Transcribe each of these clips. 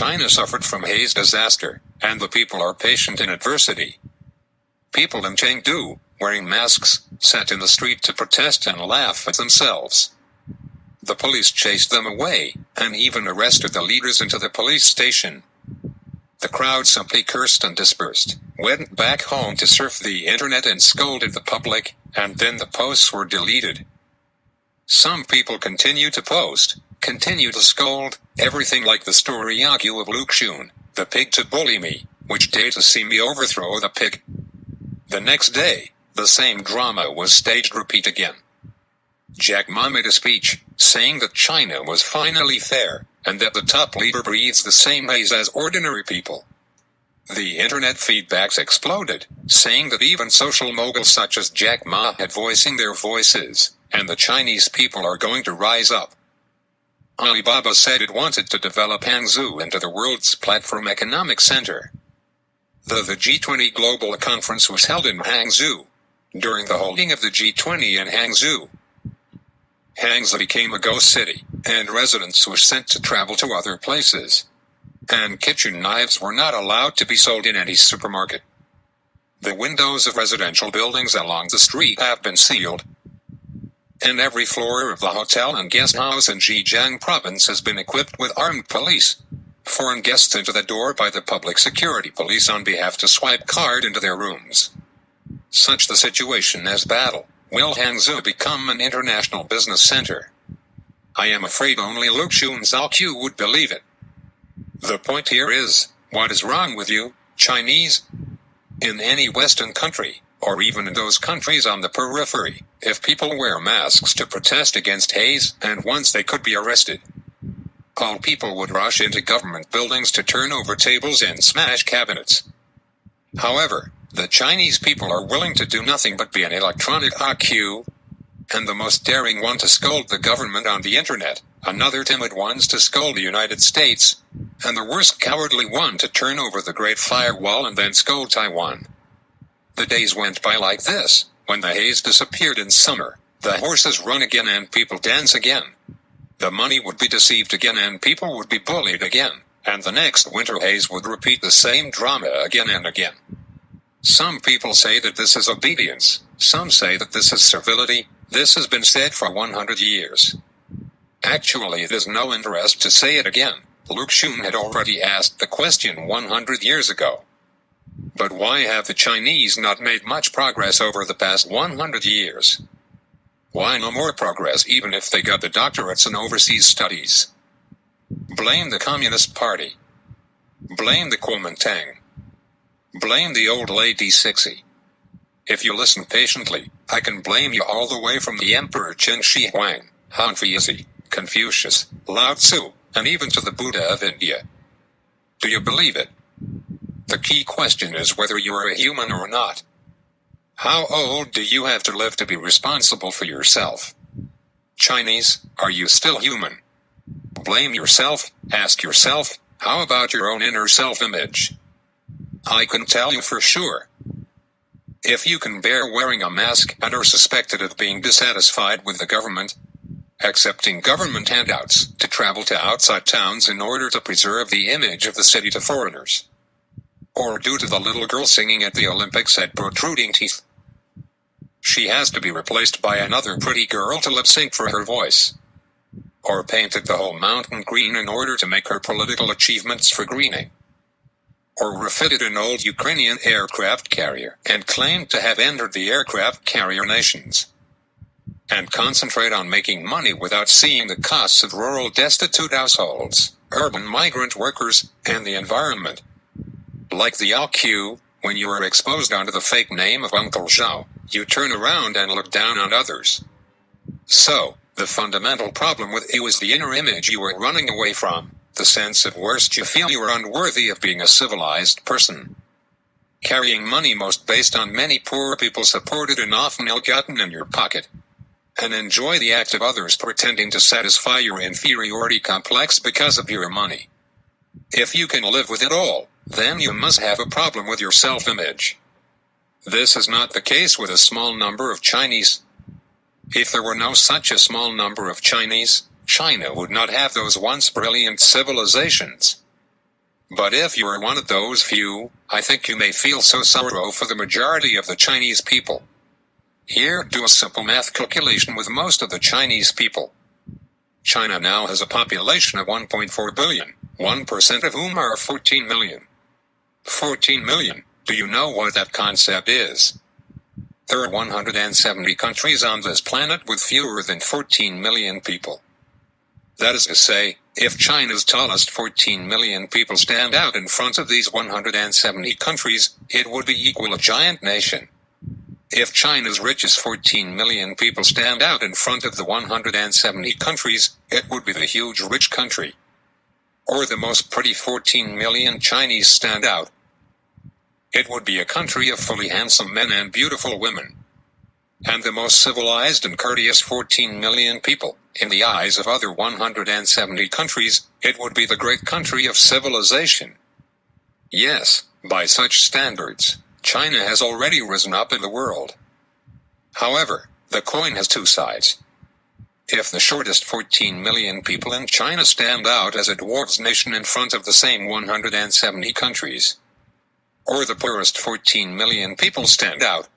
China suffered from haze disaster, and the people are patient in adversity. People in Chengdu, wearing masks, sat in the street to protest and laugh at themselves. The police chased them away, and even arrested the leaders into the police station. The crowd simply cursed and dispersed, went back home to surf the internet and scolded the public, and then the posts were deleted. Some people continue to post, continue to scold, everything like the story Yaku of Luke Shun, the pig to bully me, which day to see me overthrow the pig. The next day, the same drama was staged repeat again. Jack Ma made a speech, saying that China was finally fair, and that the top leader breathes the same haze as ordinary people. The internet feedbacks exploded, saying that even social moguls such as Jack Ma had voicing their voices, and the Chinese people are going to rise up. Alibaba said it wanted to develop Hangzhou into the world's platform economic center. The G20 Global Conference was held in Hangzhou. During the holding of the G20 in Hangzhou, Hangzhou became a ghost city, and residents were sent to travel to other places. And kitchen knives were not allowed to be sold in any supermarket. The windows of residential buildings along the street have been sealed. And every floor of the hotel and guest house in Zhejiang province has been equipped with armed police. Foreign guests into the door by the public security police on behalf to swipe card into their rooms. Such the situation as battle. Will Hangzhou become an international business center? I am afraid only Luke Shun Zhaoqiu would believe it. The point here is, what is wrong with you, Chinese? In any Western country, or even in those countries on the periphery, if people wear masks to protest against haze, and once they could be arrested, all people would rush into government buildings to turn over tables and smash cabinets. However, the Chinese people are willing to do nothing but be an electronic IQ, and the most daring one to scold the government on the internet, another timid ones to scold the United States, and the worst cowardly one to turn over the Great Firewall and then scold Taiwan. The days went by like this. When the haze disappeared in summer, the horses run again and people dance again. The money would be deceived again and people would be bullied again, and the next winter haze would repeat the same drama again and again. Some people say that this is obedience, some say that this is servility. This has been said for 100 years. Actually, there's no interest to say it again. Luke Shun had already asked the question 100 years ago. But why have the Chinese not made much progress over the past 100 years? Why no more progress even if they got the doctorates in overseas studies? Blame the Communist Party. Blame the Kuomintang. Blame the old lady Sixie. If you listen patiently, I can blame you all the way from the Emperor Qin Shi Huang, Han Feizi, Confucius, Lao Tzu, and even to the Buddha of India. Do you believe it? The key question is whether you are a human or not. How old do you have to live to be responsible for yourself? Chinese, are you still human? Blame yourself, ask yourself, how about your own inner self-image? I can tell you for sure. If you can bear wearing a mask and are suspected of being dissatisfied with the government, accepting government handouts to travel to outside towns in order to preserve the image of the city to foreigners, or due to the little girl singing at the Olympics had protruding teeth, she has to be replaced by another pretty girl to lip-sync for her voice, or painted the whole mountain green in order to make her political achievements for greening, or refitted an old Ukrainian aircraft carrier and claimed to have entered the aircraft carrier nations, and concentrate on making money without seeing the costs of rural destitute households, urban migrant workers, and the environment. Like the IQ, when you are exposed under the fake name of Uncle Zhao, you turn around and look down on others. So, the fundamental problem with you is the inner image you are running away from. The sense of worst you feel you are unworthy of being a civilized person. Carrying money most based on many poor people supported and often ill-gotten in your pocket. And enjoy the act of others pretending to satisfy your inferiority complex because of your money. If you can live with it all, then you must have a problem with your self-image. This is not the case with a small number of Chinese. If there were no such a small number of Chinese, China would not have those once brilliant civilizations. But if you are one of those few, I think you may feel so sorrow for the majority of the Chinese people. Here, do a simple math calculation with most of the Chinese people. China now has a population of 1.4 billion, 1% of whom are 14 million. 14 million, do you know what that concept is? There are 170 countries on this planet with fewer than 14 million people. That is to say, if China's tallest 14 million people stand out in front of these 170 countries, it would be equal a giant nation. If China's richest 14 million people stand out in front of the 170 countries, it would be the huge rich country. Or the most pretty 14 million Chinese stand out. It would be a country of fully handsome men and beautiful women. And the most civilized and courteous 14 million people, in the eyes of other 170 countries, it would be the great country of civilization. Yes, by such standards, China has already risen up in the world. However, the coin has two sides. If the shortest 14 million people in China stand out as a dwarf's nation in front of the same 170 countries, or the poorest 14 million people stand out,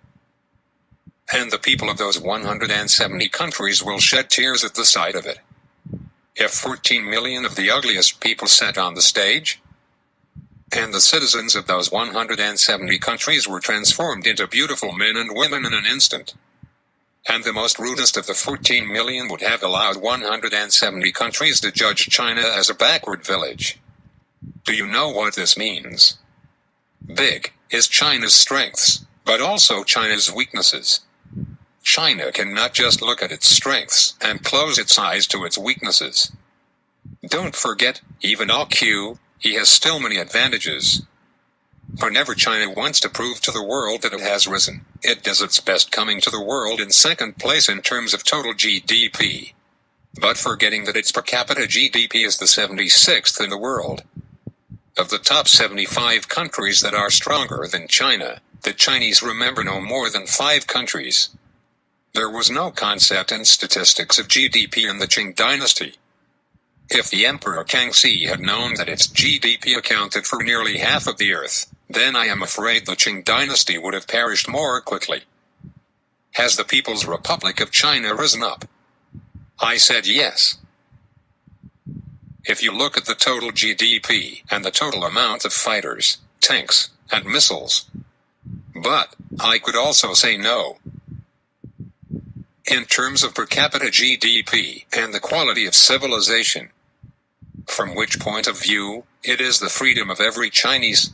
and the people of those 170 countries will shed tears at the sight of it. If 14 million of the ugliest people sat on the stage, and the citizens of those 170 countries were transformed into beautiful men and women in an instant, and the most rudest of the 14 million would have allowed 170 countries to judge China as a backward village. Do you know what this means? Big is China's strengths, but also China's weaknesses. China cannot just look at its strengths and close its eyes to its weaknesses. Don't forget, even Q, he has still many advantages. Whenever China wants to prove to the world that it has risen, it does its best coming to the world in second place in terms of total GDP. But forgetting that its per capita GDP is the 76th in the world. Of the top 75 countries that are stronger than China, the Chinese remember no more than 5 countries. There was no concept and statistics of GDP in the Qing dynasty. If the Emperor Kangxi had known that its GDP accounted for nearly half of the earth, then I am afraid the Qing dynasty would have perished more quickly. Has the People's Republic of China risen up? I said yes. If you look at the total GDP and the total amount of fighters, tanks, and missiles. But I could also say no. In terms of per capita GDP and the quality of civilization. From which point of view, it is the freedom of every Chinese.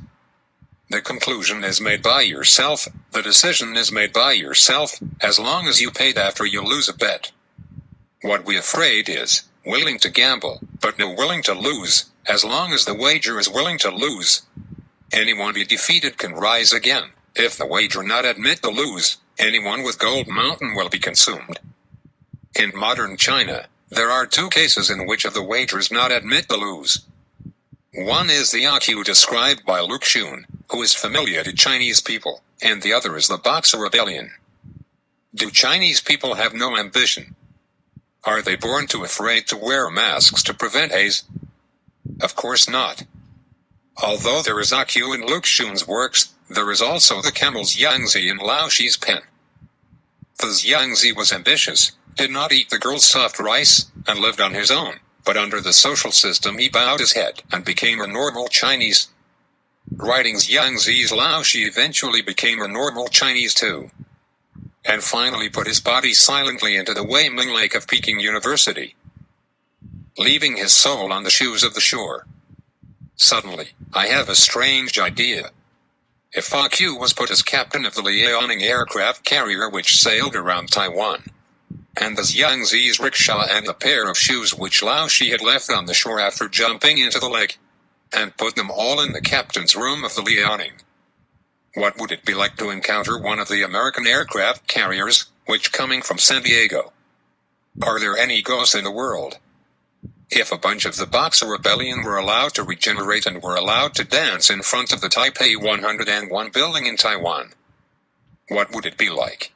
The conclusion is made by yourself, the decision is made by yourself, as long as you paid after you lose a bet. What we're afraid is, willing to gamble, but no willing to lose, as long as the wager is willing to lose. Anyone be defeated can rise again. If the wager not admit to lose, anyone with gold mountain will be consumed. In modern China, there are 2 cases in which of the wagers not admit to lose. One is the IQ described by Luke Xun, who is familiar to Chinese people, and the other is the Boxer Rebellion. Do Chinese people have no ambition? Are they born too afraid to wear masks to prevent AIDS? Of course not. Although there is IQ in Luke Xun's works, there is also the camel Xiangzi in Lao Shi's pen. The Xiangzi was ambitious, did not eat the girl's soft rice, and lived on his own, but under the social system he bowed his head and became a normal Chinese. Writing Xiangzi's Lao Shi eventually became a normal Chinese too. And finally put his body silently into the Wei Ming Lake of Peking University, leaving his soul on the shoes of the shore. Suddenly, I have a strange idea. If Fa Qiu was put as captain of the Liaoning aircraft carrier which sailed around Taiwan, and the Xiangzi's rickshaw and the pair of shoes which Lao Shi had left on the shore after jumping into the lake, and put them all in the captain's room of the Liaoning, what would it be like to encounter one of the American aircraft carriers, which coming from San Diego? Are there any ghosts in the world? If a bunch of the Boxer Rebellion were allowed to regenerate and were allowed to dance in front of the Taipei 101 building in Taiwan, what would it be like?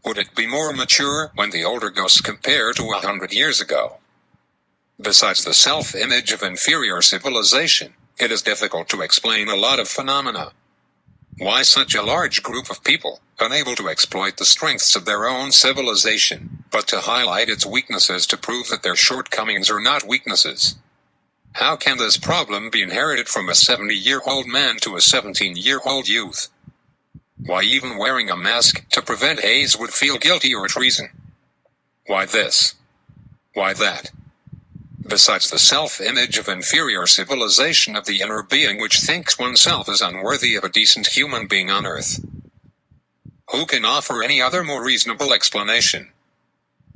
Would it be more mature when the older ghosts compare to 100 years ago? Besides the self-image of inferior civilization, it is difficult to explain a lot of phenomena. Why such a large group of people, unable to exploit the strengths of their own civilization, but to highlight its weaknesses to prove that their shortcomings are not weaknesses? How can this problem be inherited from a 70-year-old man to a 17-year-old youth? Why even wearing a mask to prevent haze would feel guilty or treason? Why this? Why that? Besides the self-image of inferior civilization of the inner being which thinks oneself is unworthy of a decent human being on earth. Who can offer any other more reasonable explanation?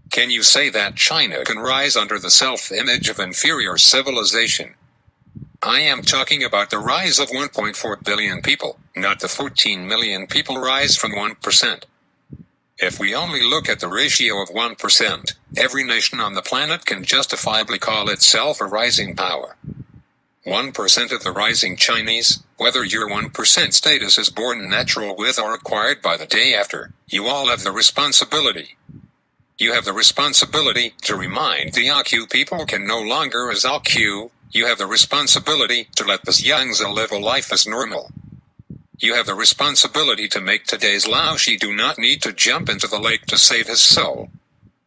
Can you say that China can rise under the self-image of inferior civilization? I am talking about the rise of 1.4 billion people, not the 14 million people rise from 1%. If we only look at the ratio of 1%, every nation on the planet can justifiably call itself a rising power. 1% of the rising Chinese, whether your 1% status is born natural with or acquired by the day after, you all have the responsibility. You have the responsibility to remind the IQ people can no longer as IQ. You have the responsibility to let the Yangtze live a life as normal. You have the responsibility to make today's Laoshi do not need to jump into the lake to save his soul.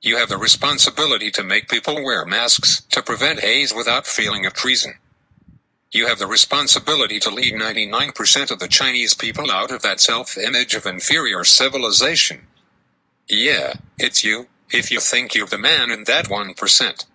You have the responsibility to make people wear masks to prevent haze without feeling of treason. You have the responsibility to lead 99% of the Chinese people out of that self-image of inferior civilization. Yeah, it's you, if you think you're the man in that 1%.